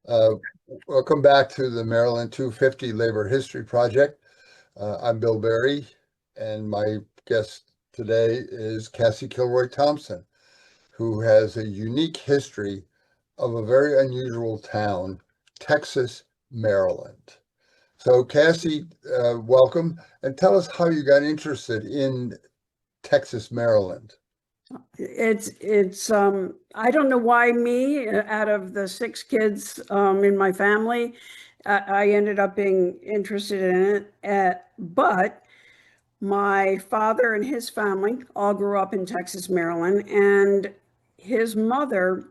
Uh, Welcome back to the Maryland 250 Labor History Project. I'm Bill Berry, and my guest today is Cassie Kilroy-Thompson, who has a unique history of a very unusual town, Texas, Maryland. So, Cassie, welcome, and tell us how you got interested in Texas, Maryland. It's I don't know why me out of the six kids in my family, I ended up being interested in it. But my father and his family all grew up in Texas, Maryland, and his mother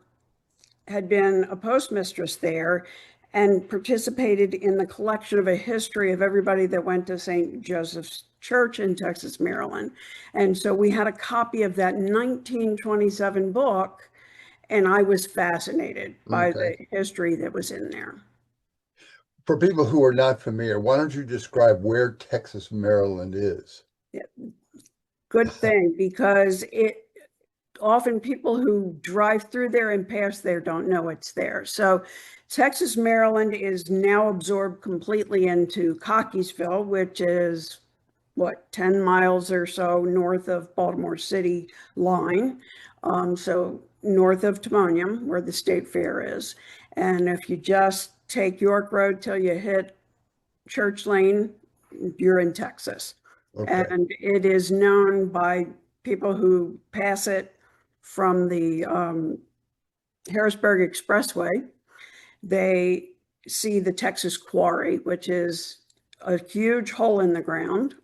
had been a postmistress there and participated in the collection of a history of everybody that went to St. Joseph's Church in Texas, Maryland. And so we had a copy of that 1927 book, and I was fascinated by Okay. the history that was in there. For people who are not familiar, why don't you describe where Texas, Maryland is? Yeah, good thing, because it often people who drive through there and pass there don't know it's there. So Texas, Maryland is now absorbed completely into Cockeysville, which is what, 10 miles or so north of Baltimore City line. So north of Timonium, where the state fair is. And if you just take York Road till you hit Church Lane, you're in Texas. Okay. And it is known by people who pass it from the Harrisburg Expressway. They see the Texas Quarry, which is a huge hole in the ground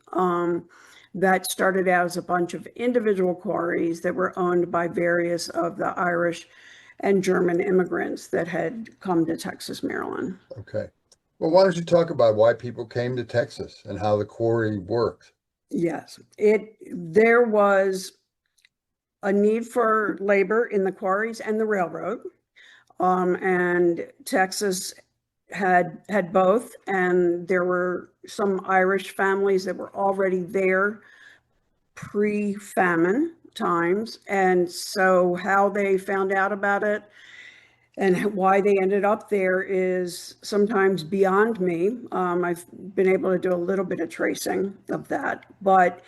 that started out as a bunch of individual quarries that were owned by various of the Irish and German immigrants that had come to Texas, Maryland. Okay. Well, why don't you talk about why people came to Texas and how the quarry worked? Yes, there was a need for labor in the quarries and the railroad. And Texas had both, and there were some Irish families that were already there pre-famine times. And so how they found out about it and why they ended up there is sometimes beyond me. I've been able to do a little bit of tracing of that, but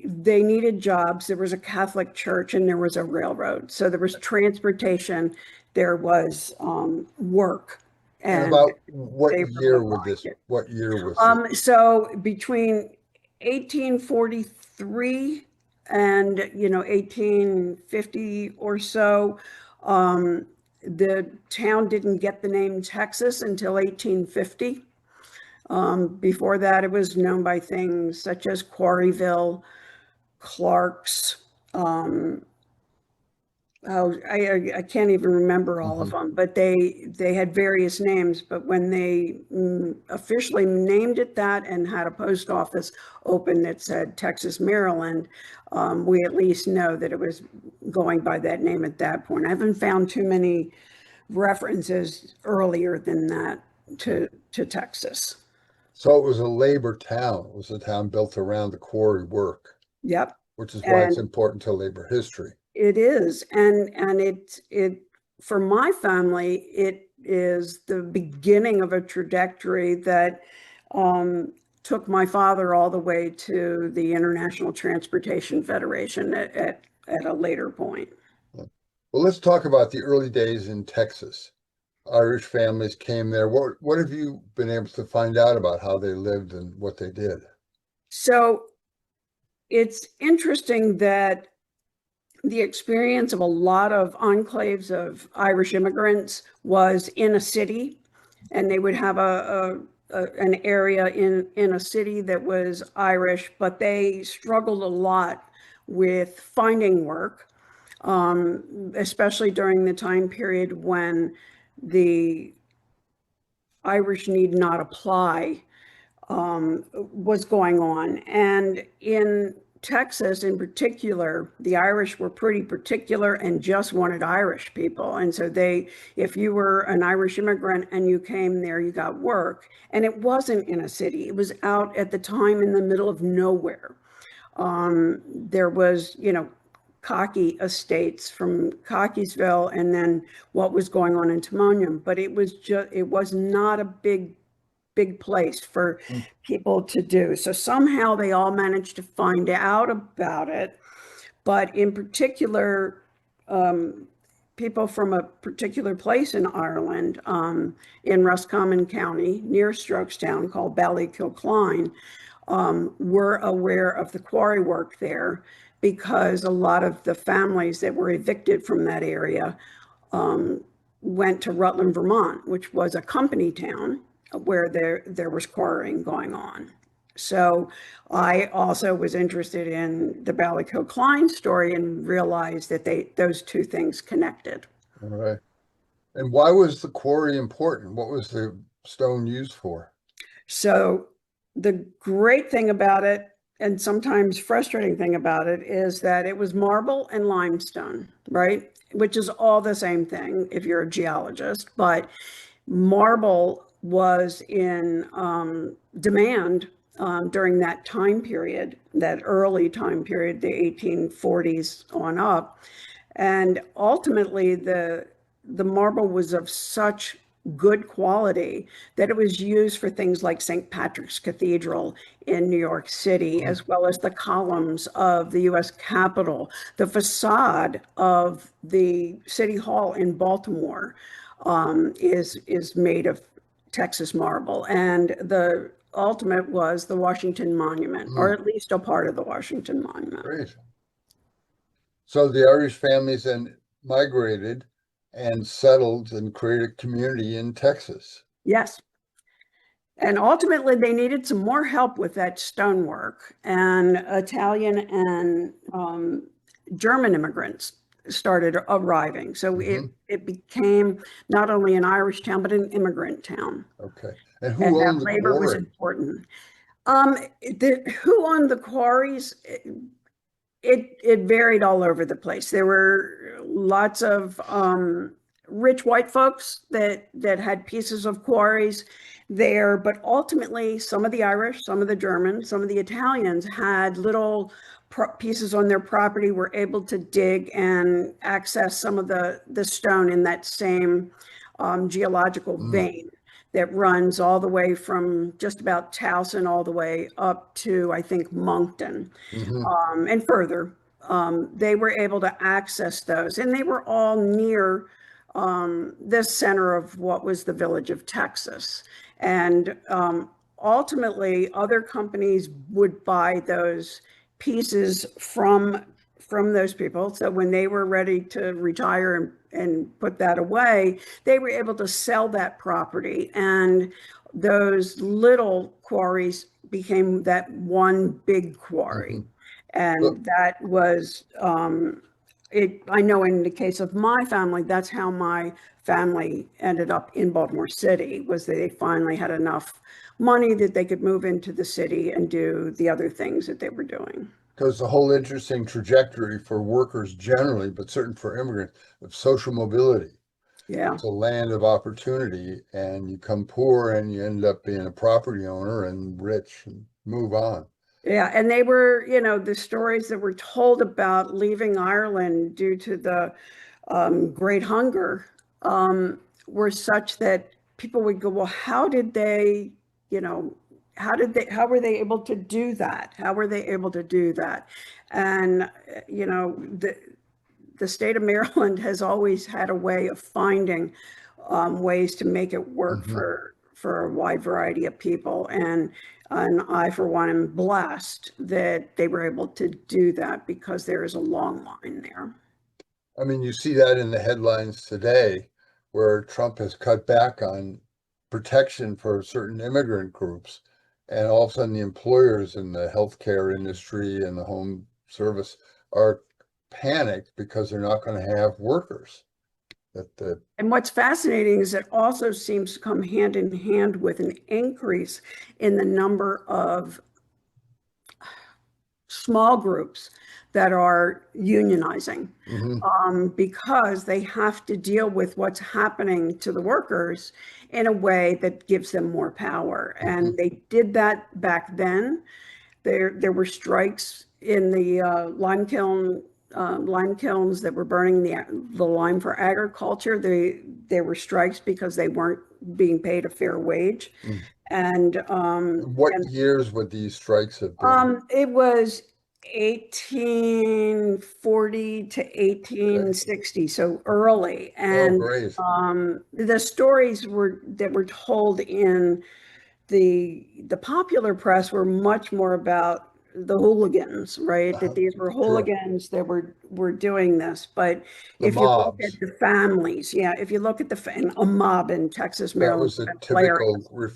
they needed jobs. There was a Catholic church and there was a railroad. So there was transportation, there was work, And and about what they year really would this, liked it. what year was this? So between 1843 and 1850 or so, the town didn't get the name Texas until 1850. Before that, it was known by things such as Quarryville, Clark's. I can't even remember all of Mhm. them, but they had various names. But when they officially named it that and had a post office open that said Texas, Maryland, we at least know that it was going by that name at that point. I haven't found too many references earlier than that Okay. to Texas. So it was a labor town. It was a town built around the quarry work, Yep. which is why it's And important to labor history. it is, and it for my family, it is the beginning of a trajectory that took my father all the way to the International Transportation Federation at a later point. Well, let's talk about the early days in Texas. Irish families came there. What have you been able to find out about how they lived and what they did? So it's interesting that the experience of a lot of enclaves of Irish immigrants was in a city, and they would have an area in a city that was Irish, but they struggled a lot with finding work, especially during the time period when the Irish need not apply was going on. And in Texas, in particular, the Irish were pretty particular and just wanted Irish people. And so if you were an Irish immigrant and you came there, you got work. And it wasn't in a city, it was out at the time in the middle of nowhere. There was, Cockey estates from Cockeysville and then what was going on in Timonium. But it was not a big place for people to do. So somehow they all managed to find out about it. But in particular, people from a particular place in Ireland, in Roscommon County, near Strokestown, called Ballykilcline, were aware of the quarry work there because a lot of the families that were evicted from that area went to Rutland, Vermont, which was a company town where there was quarrying going on. So I also was interested in the Ballykilcline story and realized that those two things connected. All right. And why was the quarry important? What was the stone used for? So the great thing about it, and sometimes frustrating thing about it, is that it was marble and limestone, right? Which is all the same thing if you're a geologist, but marble was in demand during that time period, that early time period, the 1840s on up. And ultimately, the marble was of such good quality that it was used for things like St. Patrick's Cathedral in New York City, as well as the columns of the US Capitol, the facade of the City Hall in Baltimore is made of Texas marble. And the ultimate was the Washington Monument, or at least a part of the Washington Monument. Great. So the Irish families then migrated and settled and created a community in Texas. Yes. And ultimately, they needed some more help with that stonework. And Italian and German immigrants started arriving. So it became not only an Irish town, but an immigrant town. Okay. And who owned the labor was quarry? important. Who owned the quarries? It varied all over the place. There were lots of rich white folks that had pieces of quarries there, but ultimately some of the Irish, some of the Germans, some of the Italians had little pieces on their property, were able to dig and access some of the stone in that same geological vein that runs all the way from just about Towson all the way up to, I think, Moncton, and further. They were able to access those, and they were all near the center of what was the village of Texas. And ultimately, other companies would buy those pieces from those people. So when they were ready to retire and put that away, they were able to sell that property. And those little quarries became that one big quarry. And that was, I know in the case of my family, that's how my family ended up in Baltimore City, was that they finally had enough money that they could move into the city and do the other things that they were doing. Because the whole interesting trajectory for workers generally, but certain for immigrants, of social mobility. Yeah. It's a land of opportunity, and you come poor and you end up being a property owner and rich and move on. Yeah, and they were, the stories that were told about leaving Ireland due to the Great Hunger were such that people would go, well, how did they, how were they able to do that? How were they able to do that? And, the state of Maryland has always had a way of finding ways to make it work for a wide variety of people. And I, for one, am blessed that they were able to do that because there is a long line there. I mean, you see that in the headlines today, where Trump has cut back on protection for certain immigrant groups. And all of a sudden, the employers in the healthcare industry and the home service are panicked because they're not going to have workers. And what's fascinating is it also seems to come hand in hand with an increase in the number of small groups that are unionizing because they have to deal with what's happening to the workers in a way that gives them more power. And they did that back then. There were strikes in the lime kiln lime kilns that were burning the lime for agriculture. They were strikes because they weren't being paid a fair wage. Mm. And What years would these strikes have been? it was 1840 to 1860, so early. Oh, And great. the stories that were told in the popular press were much more about the hooligans, right? That these were Sure. hooligans that were doing this. But The if you look at mobs. the families, yeah, if you look at and a mob in Texas, That Maryland, was a hilarious. typical Yeah,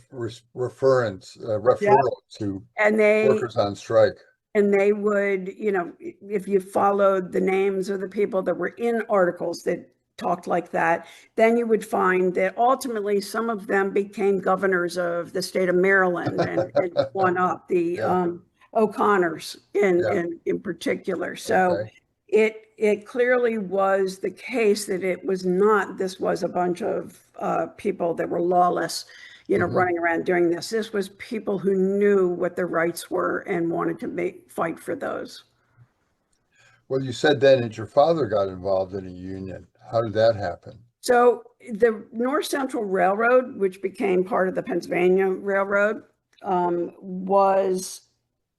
referral to and they workers on strike. and they would, if you followed the names of the people that were in articles that talked like that, then you would find that ultimately some of them became governors of the state of Maryland and one up, the Yeah, O'Connors yeah, in particular. So okay. it clearly was the case that this was a bunch of people that were lawless, Hmm. running around doing this. This was people who knew what their rights were and wanted to fight for those. Well, you said then that your father got involved in a union. How did that happen? So the North Central Railroad, which became part of the Pennsylvania Railroad,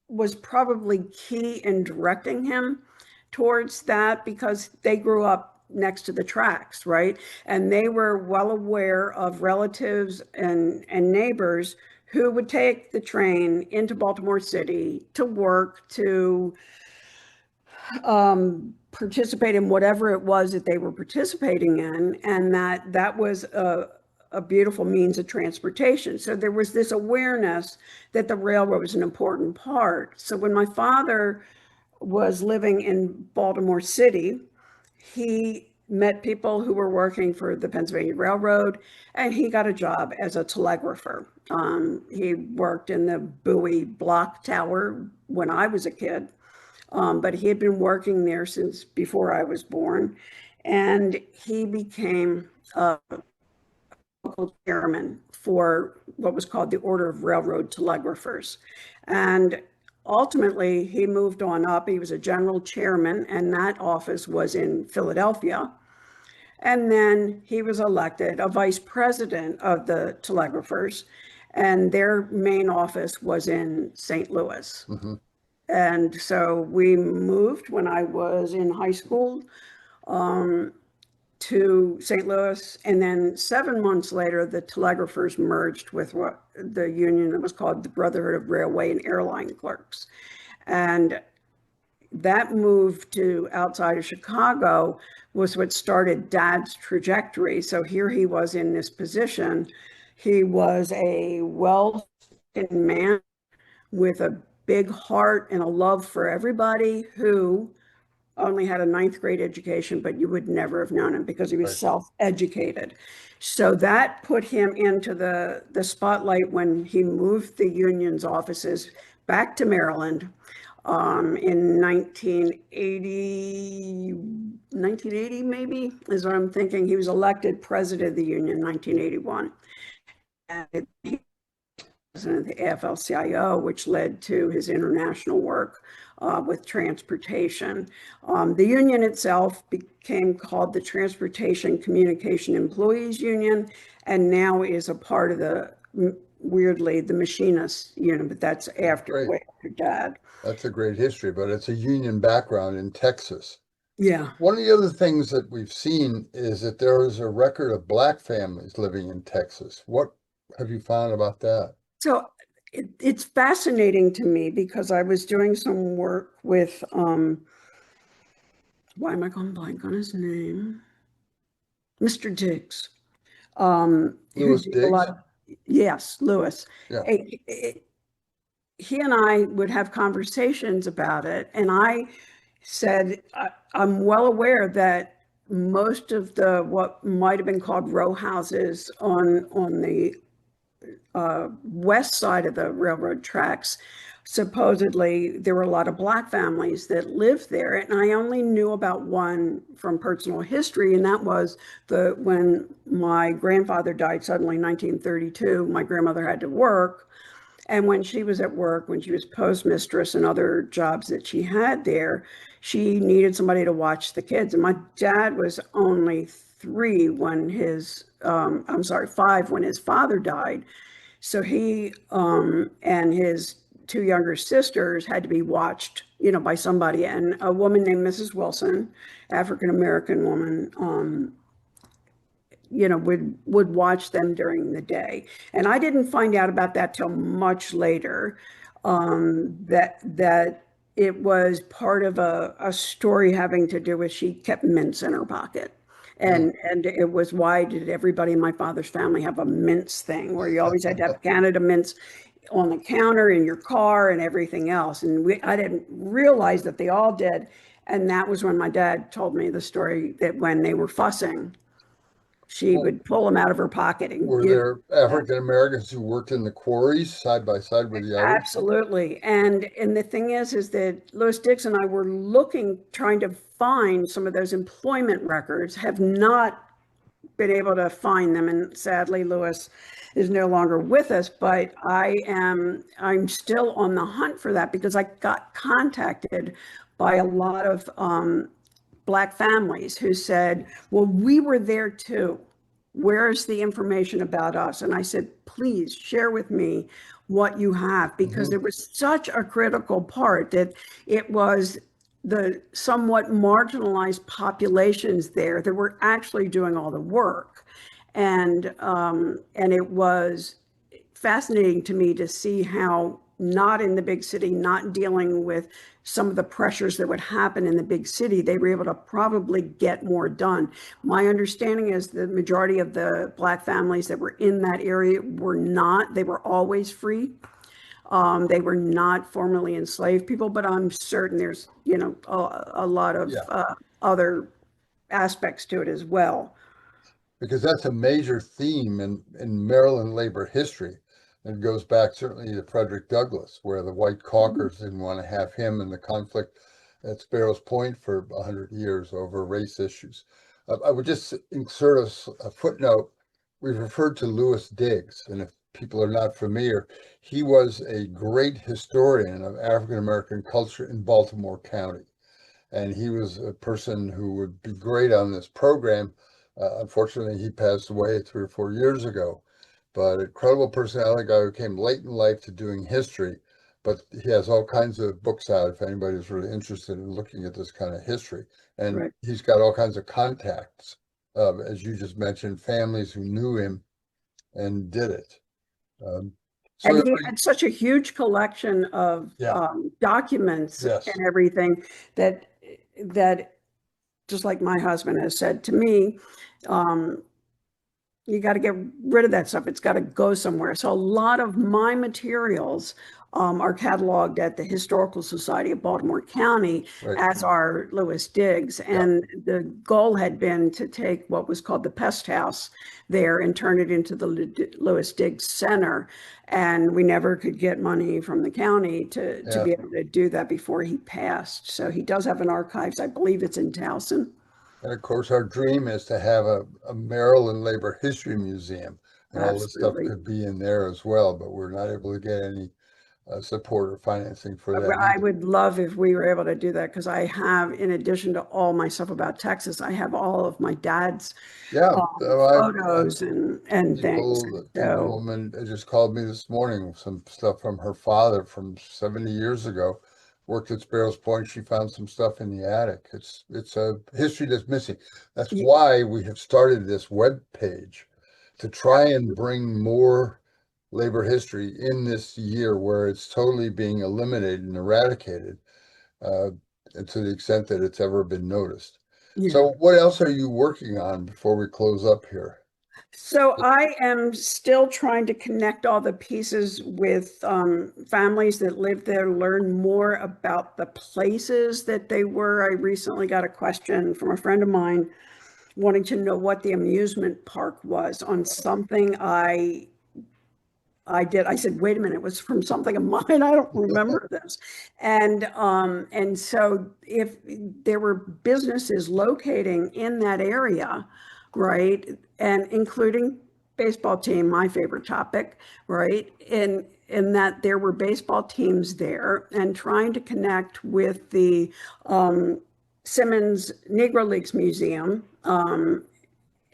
was probably key in directing him towards that because they grew up next to the tracks, right? And they were well aware of relatives and neighbors who would take the train into Baltimore City to work, to participate in whatever it was that they were participating in, and that was a beautiful means of transportation. So there was this awareness that the railroad was an important part. So when my father was living in Baltimore City, he met people who were working for the Pennsylvania Railroad, and he got a job as a telegrapher. He worked in the Bowie block tower when I was a kid, but he had been working there since before I was born, and he became a local chairman for what was called the Order of Railroad Telegraphers. And ultimately, he moved on up. He was a general chairman, and that office was in Philadelphia. And then he was elected a vice president of the telegraphers, and their main office was in St. Louis. Hmm. And so we moved when I was in high school to St. Louis. And then 7 months later, the telegraphers merged with what the union that was called the Brotherhood of Railway and Airline Clerks. And that move to outside of Chicago was what started Dad's trajectory. So here he was in this position. He was a well-spoken man with a big heart and a love for everybody, who only had a ninth grade education, but you would never have known him because he was Right. self-educated. So that put him into the spotlight when he moved the union's offices back to Maryland in 1980 maybe, is what I'm thinking. He was elected president of the union in 1981. And he president of the AFL-CIO, which led to his international work with transportation. The union itself became called the Transportation Communication Employees Union, and now is a part of weirdly, the Machinists Union, but that's Great. way after Dad. That's a great history, but it's a union background in Texas. Yeah. One of the other things that we've seen is that there is a record of Black families living in Texas. What have you found about that? So it's fascinating to me because I was doing some work with, why am I going blank on his name? Mr. Diggs. Who Lewis did a lot Diggs? of, yes, Lewis. Yeah, He and I would have conversations about it, and I said, I'm well aware that most of the what might have been called row houses on the west side of the railroad tracks, supposedly there were a lot of Black families that lived there, and I only knew about one from personal history, and that was when my grandfather died suddenly in 1932. My grandmother had to work, And when she was at work, when she was postmistress and other jobs that she had there, she needed somebody to watch the kids. And my dad was only 3 when his, I'm sorry, 5 when his father died. So he and his 2 younger sisters had to be watched, by somebody. And a woman named Mrs. Wilson, African American woman, would watch them during the day. And I didn't find out about that till much later, that it was part of a story having to do with she kept mints in her pocket. And it was, why did everybody in my father's family have a mints thing where you always had to have Canada mints on the counter in your car and everything else? And I didn't realize that they all did. And that was when my dad told me the story that when they were fussing, she would pull them out of her pocket and Were give there African Americans who worked in the quarries side by side with the others? absolutely. And the thing is that Louis Diggs and I were trying to find some of those employment records, have not been able to find them. And sadly, Louis is no longer with us, but I'm still on the hunt for that, because I got contacted by a lot of Black families who said, well, we were there too. Where's the information about us? And I said, please share with me what you have, because it was such a critical part that it was the somewhat marginalized populations there that were actually doing all the work. And it was fascinating to me to see how, not in the big city, not dealing with some of the pressures that would happen in the big city, they were able to probably get more done. My understanding is the majority of the Black families that were in that area were not, they were always free. They were not formerly enslaved people, but I'm certain there's, a lot of other aspects to it as well. Because that's a major theme in Maryland labor history. It goes back certainly to Frederick Douglass, where the white Caulkers didn't want to have him in the conflict at Sparrows Point for 100 years over race issues. I would just insert a footnote. We've referred to Louis Diggs, and if people are not familiar, he was a great historian of African American culture in Baltimore County. And he was a person who would be great on this program. Unfortunately, he passed away 3 or 4 years ago, but incredible personality, guy who came late in life to doing history, but he has all kinds of books out if anybody's really interested in looking at this kind of history. And Right. he's got all kinds of contacts, as you just mentioned, families who knew him and did it. So And he had such a huge collection of documents yes, and everything that just like my husband has said to me, you got to get rid of that stuff. It's got to go somewhere. So a lot of my materials are cataloged at the Historical Society of Baltimore County, right. as are Louis Diggs. And the goal had been to take what was called the Pest House there and turn it into the Louis Diggs Center. And we never could get money from the county to be able to do that before he passed. So he does have an archives. I believe it's in Towson. And of course, our dream is to have a Maryland Labor History Museum, and all this stuff Absolutely. could be in there as well, but we're not able to get any support or financing for that I either. would love if we were able to do that, because I have, in addition to all my stuff about Texas, I have all of my dad's photos and things. The So woman just called me this morning, some stuff from her father from 70 years ago, worked at Sparrows Point. She found some stuff in the attic. It's a history that's missing. That's why we have started this web page, to try and bring more labor history in this year where it's totally being eliminated and eradicated, and to the extent that it's ever been noticed. So what else are you working on before we close up here? So I am still trying to connect all the pieces with families that live there, learn more about the places that they were. I recently got a question from a friend of mine wanting to know what the amusement park was on something I did. I said, wait a minute, it was from something of mine. I don't remember this. And so if there were businesses locating in that area, right, and including baseball team, my favorite topic, right, and in that there were baseball teams there, and trying to connect with the Simmons Negro Leagues Museum,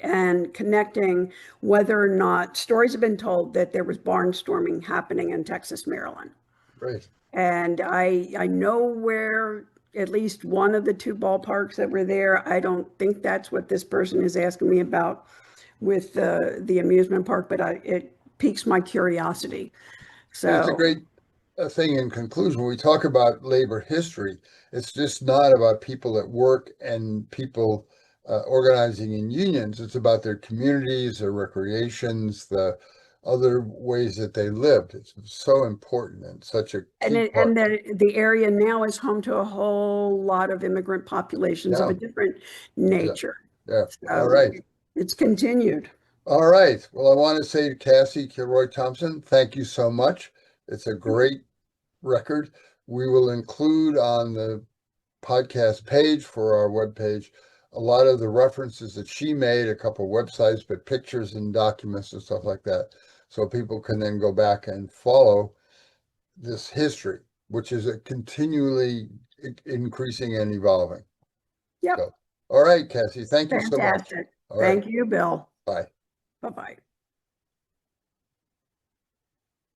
and connecting whether or not stories have been told that there was barnstorming happening in Texas, Maryland. Great. And I know where at least one of the two ballparks that were there. I don't think that's what this person is asking me about with the amusement park, but it piques my curiosity. It's a So, great thing in conclusion. When we talk about labor history, it's just not about people at work and people organizing in unions. It's about their communities, their recreations, the other ways that they lived. It's so important and such a key part. and the area now is home to a whole lot of immigrant populations of Yeah, a different yeah, nature. yeah. All So right. it's continued. All right. Well, I want to say to Cassie Kilroy-Thompson, thank you so much. It's a great record. We will include on the podcast page for our webpage a lot of the references that she made, a couple of websites, but pictures and documents and stuff like that. So people can then go back and follow this history, which is a continually increasing and evolving. Yep. So, all right, Cassie, thank you so much. Fantastic. All right. Thank you, Bill. Bye. Bye-bye.